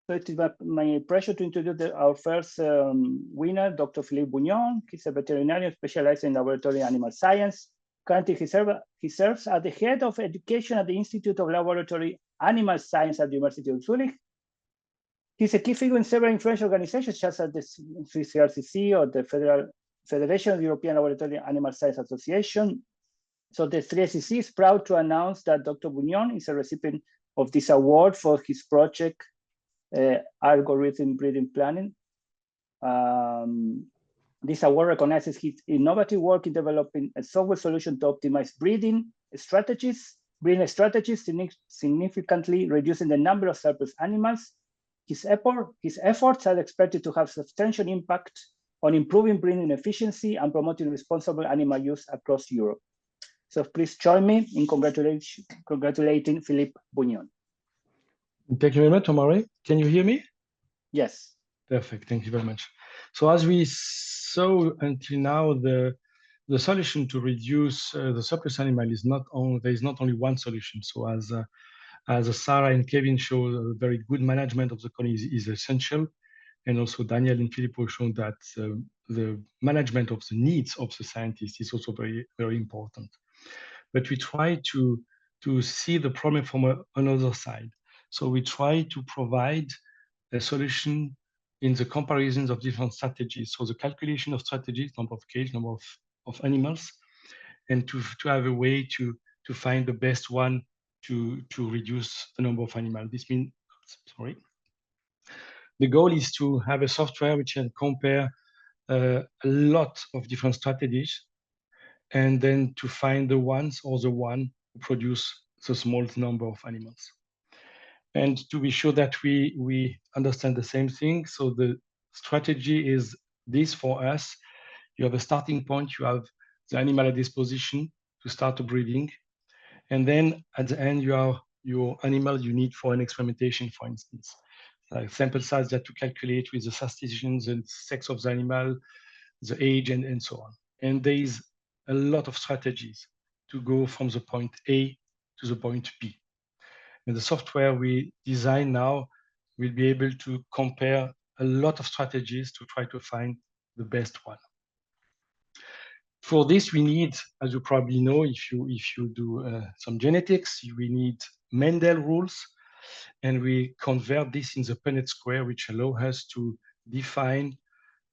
So it is my pleasure to introduce our first winner, Dr. Philippe Bugnon. He's a veterinarian specialized in laboratory animal science. Currently, he serves as the head of education at the Institute of Laboratory Animal Science at the University of Zurich. He's a key figure in several influential organizations, such as the CRCC or the Federation of European Laboratory Animal Science Association. So the 3SCC is proud to announce that Dr. Bugnon is a recipient of this award for his project, Algorithmic Breeding Planning. This award recognizes his innovative work in developing a software solution to optimize breeding strategies, significantly reducing the number of surplus animals. His efforts are expected to have substantial impact on improving breeding efficiency and promoting responsible animal use across Europe. So please join me in congratulating Philippe Bugnon. Thank you very much, Omari. Can you hear me? Yes. Perfect. Thank you very much. So as we saw until now, the solution to reduce the surplus animal is not only, there is not only one solution. So as Sarah and Kevin showed, a very good management of the colony is essential. And also Daniel and Philippe have shown that the management of the needs of the scientists is also very, very important. But we try to see the problem from another side. So we try to provide a solution in the comparisons of different strategies. So the calculation of strategies, number of cages, number of animals, and to have a way to find the best one to reduce the number of animals. This means, sorry. The goal is to have a software which can compare a lot of different strategies, and then to find the ones or the one who produce the smallest number of animals. And to be sure that we understand the same thing. So the strategy is this for us. You have a starting point, you have the animal at disposition to start the breeding. And then at the end, you have your animal you need for an experimentation, for instance. Sample size that you calculate with the statisticians and sex of the animal, the age, and so on. And there is a lot of strategies to go from the point A to the point B. And the software we design now will be able to compare a lot of strategies to try to find the best one. For this, we need, as you probably know, if you do some genetics, we need Mendel rules, and we convert this in the Punnett square, which allow us to define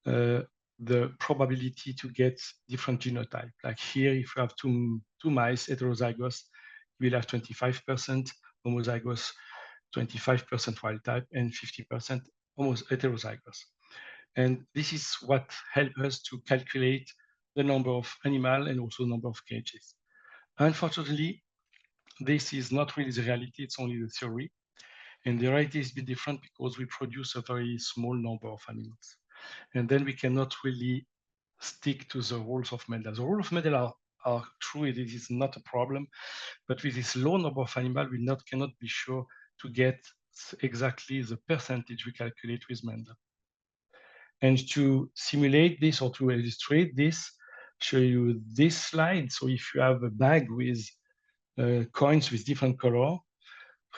the probability to get different genotype. Like here, if you have two mice heterozygous, you will have 25% homozygous, 25% wild type, and 50% heterozygous. And this is what helps us to calculate the number of animals and also number of cages. Unfortunately, this is not really the reality, it's only the theory. And the reality is a bit different because we produce a very small number of animals. And then we cannot really stick to the rules of Mendel. The rules of Mendel are true, it is not a problem, but with this low number of animals, we cannot be sure to get exactly the percentage we calculate with Mendel. And to simulate this or to illustrate this, show you this slide. So if you have a bag with coins with different color,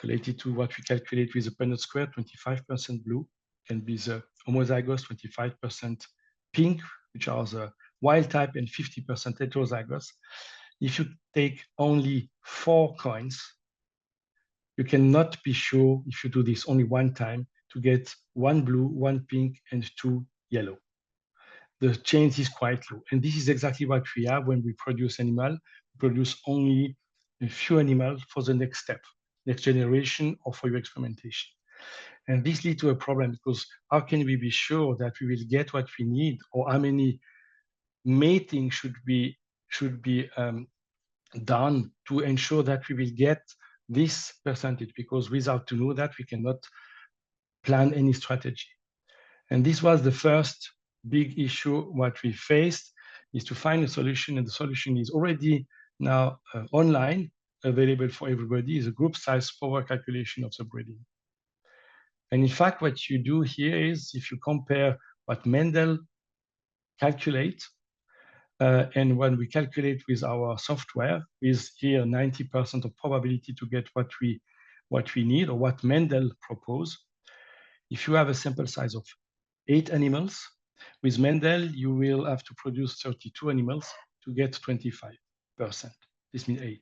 related to what we calculate with the Punnett square, 25% blue can be the homozygous, 25% pink, which are the wild type, and 50% heterozygous. If you take only 4 coins, you cannot be sure, if you do this only one time, to get 1 blue, 1 pink, and 2 yellow. The change is quite low. And this is exactly what we have when we produce animal. We produce only a few animals for the next step, next generation, or for your experimentation. And this leads to a problem because how can we be sure that we will get what we need, or how many mating should be done to ensure that we will get this percentage? Because without to know that, we cannot plan any strategy. And this was the first big issue what we faced, is to find a solution, and the solution is already now online, available for everybody, is a group size power calculation of the breeding. And in fact, what you do here is, if you compare what Mendel calculates and when we calculate with our software, is here 90% of probability to get what we need or what Mendel proposed. If you have a sample size of 8 animals, with Mendel, you will have to produce 32 animals to get 25%. This means 8.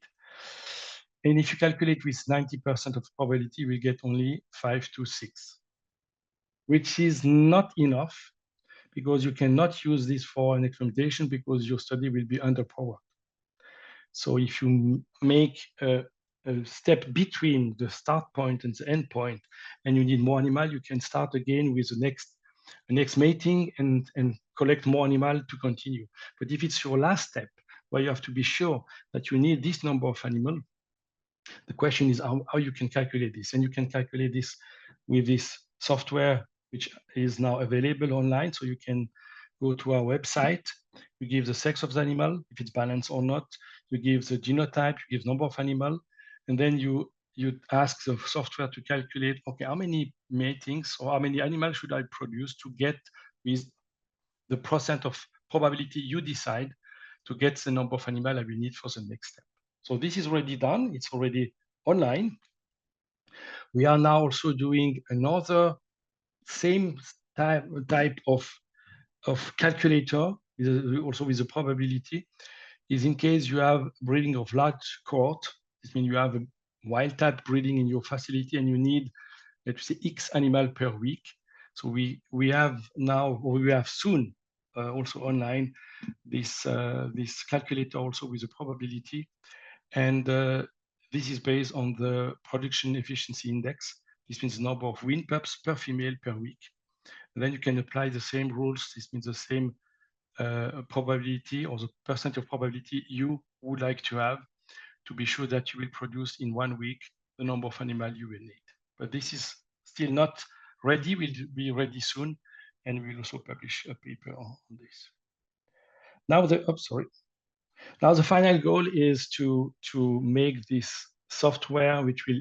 And if you calculate with 90% of probability, we get only 5 to 6, which is not enough because you cannot use this for an experimentation because your study will be underpowered. So if you make a step between the start point and the end point, and you need more animal, you can start again with the next mating and collect more animal to continue. But if it's your last step, where you have to be sure that you need this number of animal, the question is how you can calculate this. And you can calculate this with this software, which is now available online. So you can go to our website, you give the sex of the animal, if it's balanced or not, you give the genotype, you give number of animal, and then you ask the software to calculate, okay, how many matings or how many animals should I produce to get with the % of probability you decide to get the number of animal I will need for the next step. So this is already done, it's already online. We are now also doing another same type of calculator, also with a probability, is in case you have breeding of large cohort. This means you have a wild type breeding in your facility and you need, let's say, X animal per week. So we have now, or we have soon, also online, this calculator also with a probability. And this is based on the production efficiency index. This means the number of weaned pups per female per week. And then you can apply the same rules. This means the same probability or the % of probability you would like to have to be sure that you will produce in 1 week the number of animals you will need. But this is still not ready, will be ready soon, and we'll also publish a paper on this. Now Now the final goal is to make this software which will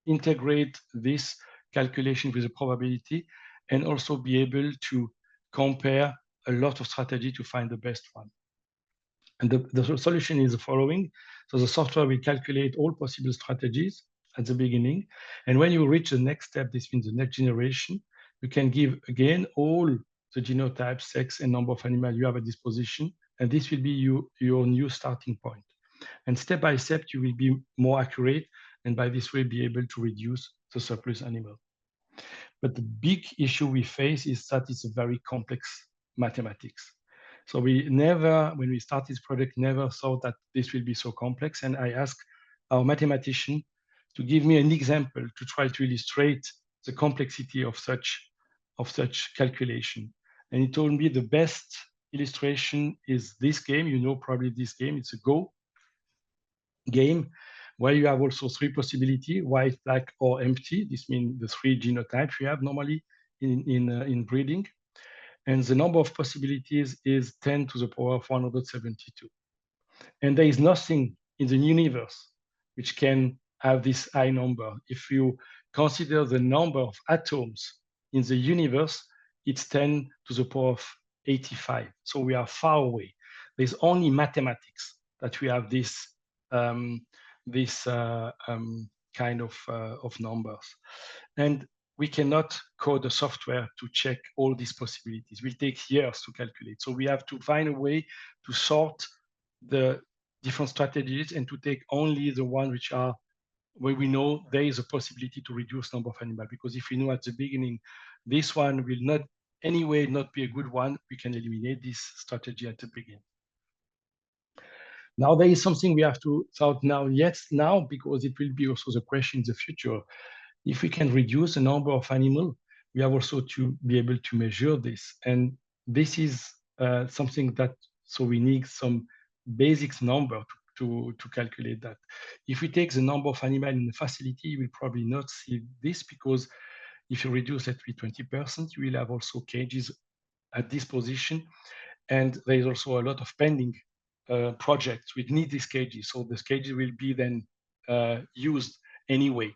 integrate this calculation with the probability and also be able to compare a lot of strategy to find the best one. And the solution is the following. So the software will calculate all possible strategies at the beginning. And when you reach the next step, this means the next generation, you can give again all the genotype, sex, and number of animals you have at disposition. And this will be your new starting point. And step by step, you will be more accurate. And by this way, be able to reduce the surplus animal. But the big issue we face is that it's a very complex mathematics. So we never, when we started this project, never thought that this will be so complex. And I asked our mathematician to give me an example to try to illustrate the complexity of such calculation. And he told me the best illustration is this game. You know probably this game. It's a Go game where you have also 3 possibilities, white, black, or empty. This means the 3 genotypes we have normally in breeding. And the number of possibilities is 10 to the power of 172. And there is nothing in the universe which can have this high number. If you consider the number of atoms in the universe, it's 10 to the power of 85. So we are far away. There's only mathematics that we have this kind of numbers. And we cannot code a software to check all these possibilities. It will take years to calculate. So we have to find a way to sort the different strategies and to take only the ones which are where we know there is a possibility to reduce number of animals. Because if we know at the beginning, this one will not anyway not be a good one, we can eliminate this strategy at the beginning. Now there is something we have to thought now, because it will be also the question in the future. If we can reduce the number of animals, we have also to be able to measure this. And this is something that, so we need some basics number to calculate that. If we take the number of animals in the facility, you will probably not see this, because if you reduce at 20%, you will have also cages at disposition. And there is also a lot of pending projects which need these cages. So this cages will be then used anyway.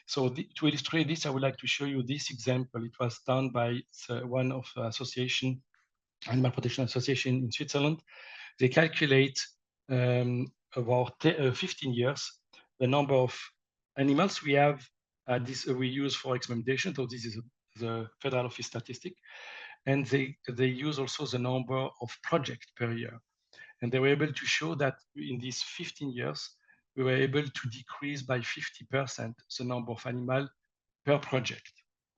So to illustrate this, I would like to show you this example. It was done by one of the association, Animal Protection Association in Switzerland. They calculate about 15 years the number of animals we have we use for experimentation. So this is the Federal Office Statistic, and they use also the number of projects per year. And they were able to show that in these 15 years, we were able to decrease by 50% the number of animals per project.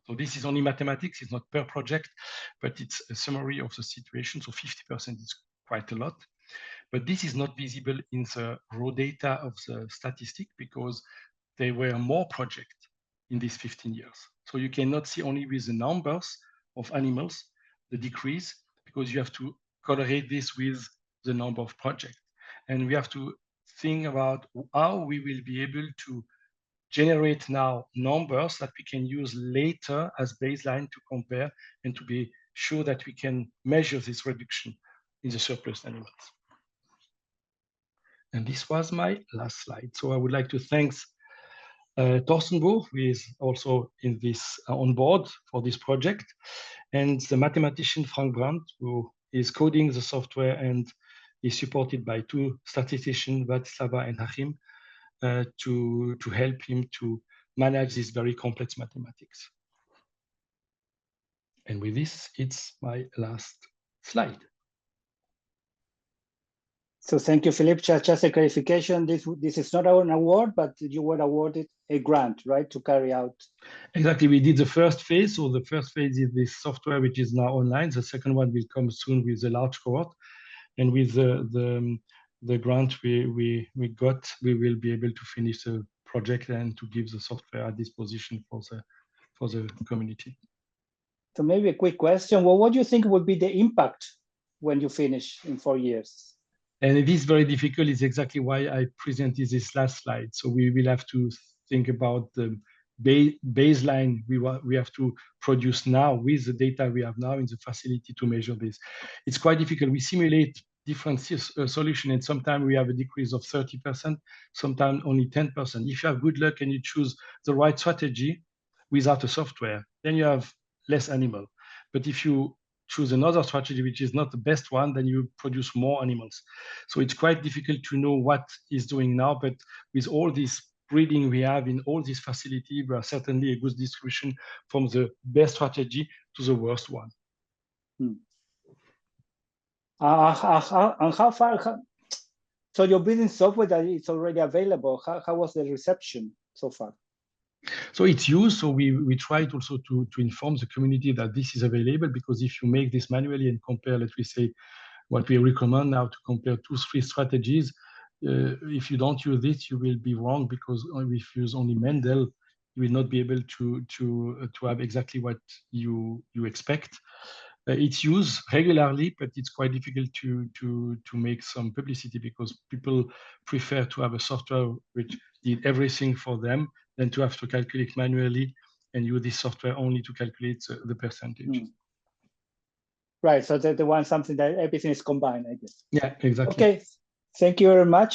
So this is only mathematics, it's not per project, but it's a summary of the situation. So 50% is quite a lot. But this is not visible in the raw data of the statistic because there were more projects in these 15 years. So you cannot see only with the numbers of animals, the decrease, because you have to correlate this with the number of projects. And we have to think about how we will be able to generate now numbers that we can use later as baseline to compare and to be sure that we can measure this reduction in the surplus animals. And this was my last slide. So I would like to thank Thorsten Buch, who is also in this on board for this project, and the mathematician Frank Brandt, who is coding the software and is supported by two statisticians, Václava and Achim, to help him to manage this very complex mathematics. And with this, it's my last slide. So thank you, Philippe. Just a clarification, this is not an award, but you were awarded a grant, right, to carry out? Exactly, we did the first phase. So the first phase is this software, which is now online. The second one will come soon with a large cohort. And with the grant we got, we will be able to finish the project and to give the software at disposition for the community. So maybe a quick question. Well, what do you think would be the impact when you finish in 4 years? And it is very difficult. It's exactly why I presented this last slide. So we will have to think about the baseline we have to produce now with the data we have now in the facility to measure this. It's quite difficult. We simulate different solutions, and sometimes we have a decrease of 30%, sometimes only 10%. If you have good luck and you choose the right strategy without a software, then you have less animal. But if you choose another strategy which is not the best one, then you produce more animals. So it's quite difficult to know what is doing now, but with all this breeding we have in all this facility, we are certainly a good distribution from the best strategy to the worst one. And how far, so your breeding software that is already available, how was the reception so far? So it's used, so we tried also to inform the community that this is available, because if you make this manually and compare, let me say, what we recommend now to compare 2-3 strategies, if you don't use this, you will be wrong, because if you use only Mendel, you will not be able to have exactly what you expect. It's used regularly, but it's quite difficult to make some publicity, because people prefer to have a software which did everything for them than to have to calculate manually and use this software only to calculate the percentage. Right, so they want something that everything is combined, I guess. Yeah, exactly. Okay, thank you very much.